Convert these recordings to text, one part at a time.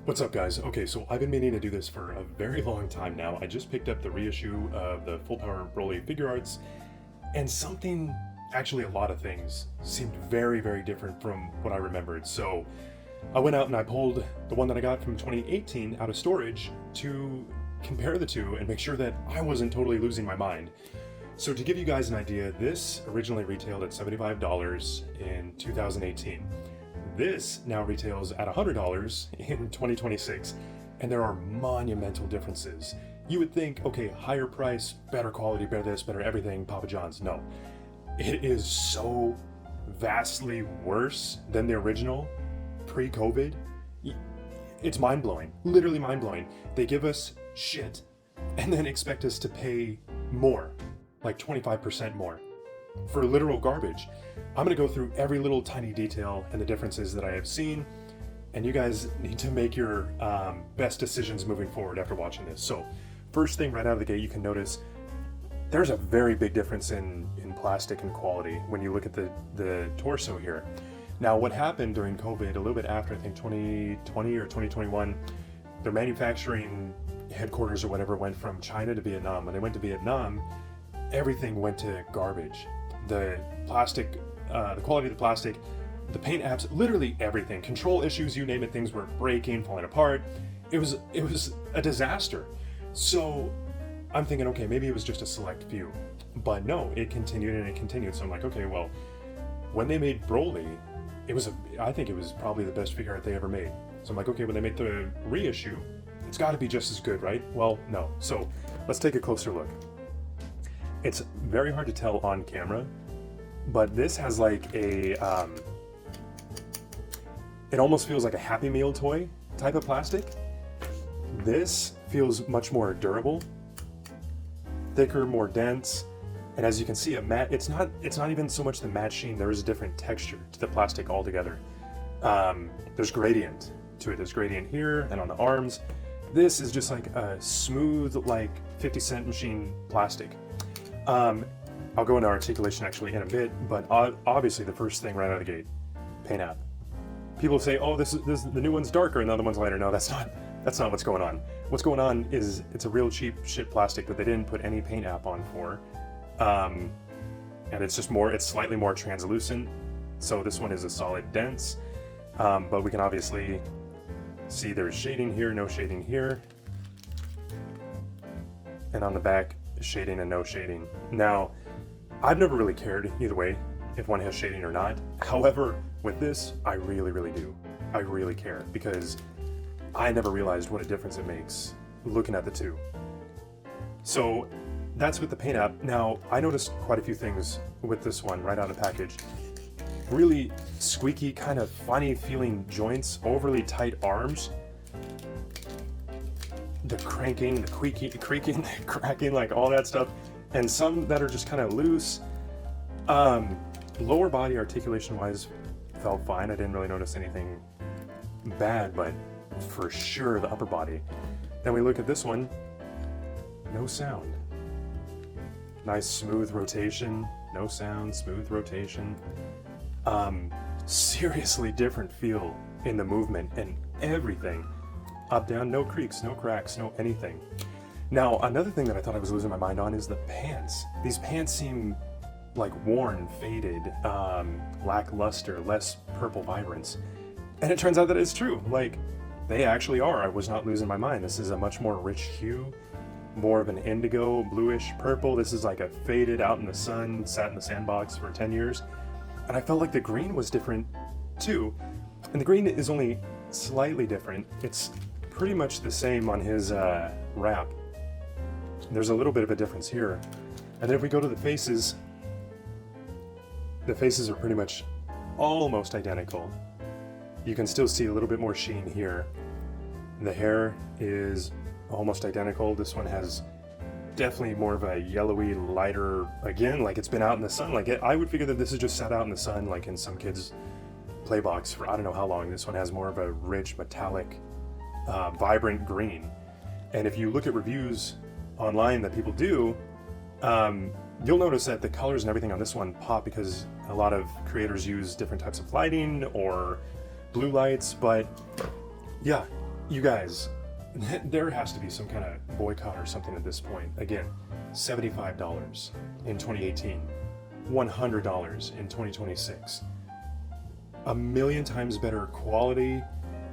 What's up, guys? Okay, so I've been meaning to do this for a very long time now. I just picked up the reissue of the Full Power Broly Figuarts, and actually a lot of things, seemed very, very different from what I remembered. So I went out and I pulled the one that I got from 2018 out of storage to compare the two and make sure that I wasn't totally losing my mind. So to give you guys an idea, this originally retailed at $75 in 2018. This now retails at $100 in 2026, and there are monumental differences. You would think, okay, higher price, better quality, better this, better everything, Papa John's. No, it is so vastly worse than the original pre-COVID. It's mind-blowing, literally mind-blowing. They give us shit and then expect us to pay more, like 25% more, for literal garbage. I'm going to go through every little tiny detail and the differences that I have seen, and you guys need to make your best decisions moving forward after watching this. So first thing right out of the gate, you can notice there's a very big difference in plastic and quality when you look at the torso here. Now, what happened during COVID, a little bit after, I think 2020 or 2021, their manufacturing headquarters or whatever went from China to Vietnam. When they went to Vietnam, everything went to garbage. The plastic, the quality of the plastic, the paint apps, literally everything. Control issues, you name it, things were breaking, falling apart. It was a disaster. So I'm thinking, okay, maybe it was just a select few. But no, it continued and it continued. So I'm like, okay, well, when they made Broly, I think it was probably the best figure art they ever made. So I'm like, okay, when they make the reissue, it's got to be just as good, right? Well, no. So let's take a closer look. It's very hard to tell on camera, but this has like it almost feels like a Happy Meal toy type of plastic. This feels much more durable, thicker, more dense, and as you can see, it's not even so much the matte sheen. There is a different texture to the plastic altogether. There's gradient to it. There's gradient here and on the arms. This is just like a smooth, like 50-cent machine plastic. I'll go into articulation actually in a bit, but obviously the first thing right out of the gate, paint app. People say, oh, this the new one's darker and the other one's lighter. No, that's not what's going on. What's going on is it's a real cheap shit plastic that they didn't put any paint app on for. And it's slightly more translucent. So this one is a solid dense, but we can obviously see there's shading here, no shading here. And on the back, shading and no shading. Now, I've never really cared either way if one has shading or not. However, with this, I really, really do. I really care because I never realized what a difference it makes looking at the two. So that's with the paint app. Now, I noticed quite a few things with this one right out of the package. Really squeaky, kind of funny feeling joints, overly tight arms. The cranking, the creaking, the cracking, like all that stuff, and some that are just kind of loose. Lower body articulation wise felt fine. I didn't really notice anything bad, but for sure the upper body. Then we look at this one, no sound. Nice smooth rotation, no sound, smooth rotation. Seriously different feel in the movement and everything. Up, down, no creaks, no cracks, no anything. Now, another thing that I thought I was losing my mind on is the pants. These pants seem like worn, faded, lackluster, less purple vibrance. And it turns out that it's true. Like, they actually are. I was not losing my mind. This is a much more rich hue, more of an indigo, bluish purple. This is like a faded out in the sun, sat in the sandbox for 10 years. And I felt like the green was different too. And the green is only slightly different. It's pretty much the same on his wrap. There's a little bit of a difference here. And then if we go to the faces are pretty much almost identical. You can still see a little bit more sheen here. The hair is almost identical. This one has definitely more of a yellowy, lighter, again, like it's been out in the sun. Like I would figure that this is just sat out in the sun, like in some kids' playbox for I don't know how long. This one has more of a rich, metallic, vibrant green. And if you look at reviews online that people do, you'll notice that the colors and everything on this one pop because a lot of creators use different types of lighting or blue lights, but yeah, You guys, there has to be some kind of boycott or something at this point. Again, $75 in 2018, $100 in 2026. A million times better quality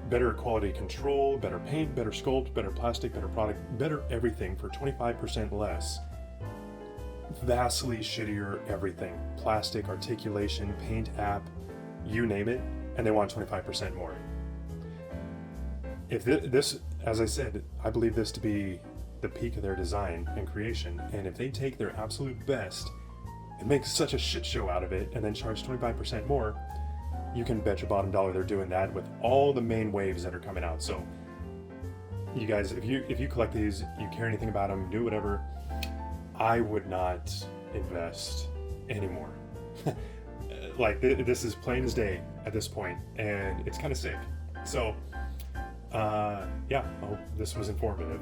control, better paint, better sculpt, better plastic, better product, better everything for 25% less. Vastly shittier everything. Plastic, articulation, paint app, you name it, and they want 25% more. If this, as I said, I believe this to be the peak of their design and creation, and if they take their absolute best and make such a shit show out of it and then charge 25% more, you can bet your bottom dollar they're doing that with all the main waves that are coming out. So you guys, if you collect these, you care anything about them, do whatever, I would not invest anymore. Like, this is plain as day at this point, and it's kind of sick. So yeah, I hope this was informative.